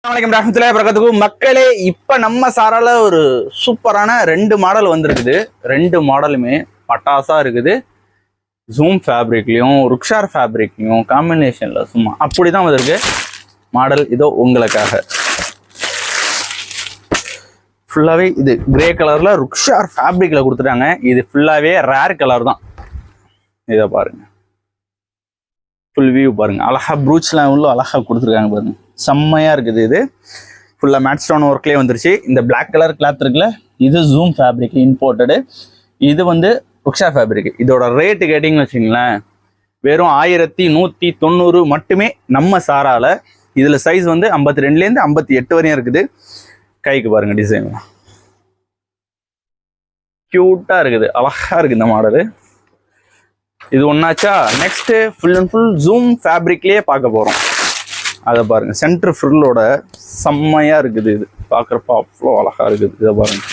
வணக்கம் ரஹ்மத்துல்லாஹி வபரகாத்துஹு. மக்களே, இப்ப நம்ம சாரால ஒரு சூப்பரான 2 மாடல் வந்திருக்குது. 2 மாடலுமே பட்டாசா இருக்குது. ஜூம் ஃபேப்ரிக்லயும் ருக்ஷார் ஃபேப்ரிக்லயும் காம்பினேஷன்ல சும்மா அப்படிதான் வந்திருக்கு மாடல். இதோ உங்களுக்காக ஃபுல்லாவே இது கிரே கலர்ல ருக்ஷார் ஃபேப்ரிக்ல கொடுத்துட்டாங்க. இது ஃபுல்லாவே ரேர் கலர் தான். இதை பாருங்க, ஃபுல் வியூ பாருங்க. அழகா ப்ரூச்லாம் உள்ள அழகா கொடுத்துருக்காங்க பாருங்க, செம்மையா இருக்குது. இது ஃபுல்லா மேட் ஸ்டோன் ஒர்க்லேயே வந்துருச்சு. இந்த பிளாக் கலர் கிளாத் இருக்குல்ல, இது ஜூம் ஃபேப்ரிக் இம்போர்ட்டடு. இது வந்து ருக்ஷா ஃபேப்ரிக். இதோட ரேட்டு கேட்டிங்கன்னு வச்சுங்களேன், வெறும் 1190 மட்டுமே நம்ம சாரால. இதுல சைஸ் வந்து 52லேருந்து 58 வரையும் இருக்குது. கைக்கு பாருங்க, டிசைன் கியூட்டா இருக்குது, அழகா இருக்கு இந்த மாடலு. இது ஒன்னாச்சா, next full and full zoom ஃபேப்ரிக்லயே பார்க்க போறோம். அதை பாருங்க, சென்டர் ஃப்ரில்லோட செம்மையா இருக்குது. இது பார்க்குறப்ப அவ்வளோ அழகா இருக்குது. இதை பாருங்க,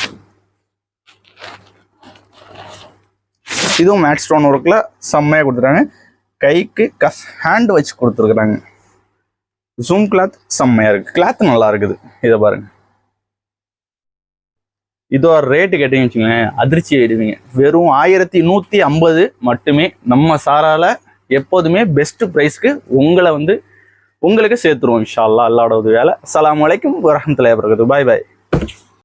இதுவும் மேட் ஸ்டோன் ஒர்க்ல செம்மையா கொடுத்துருக்காங்க. கைக்கு கஃப் ஹேண்ட் வச்சு கொடுத்துருக்குறாங்க. ஜூம் கிளாத் செம்மையா இருக்கு, கிளாத் நல்லா இருக்குது. இதை பாருங்க, இதோ ரேட்டு கேட்டீங்கன்னு வச்சுக்கோங்க, அதிர்ச்சி ஆயிடுவீங்க. வெறும் 1150 மட்டுமே நம்ம சாரால. எப்போதுமே பெஸ்ட் ப்ரைஸ்க்கு உங்களுக்கு சேர்த்துருவோம் இன்ஷா அல்லாஹ். அல்லாஹ்வோட வேலை. அஸ்ஸலாமு அலைக்கும் வரஹ்மத்துல்லாஹி வபரகாத்துஹு. பாய் பாய்.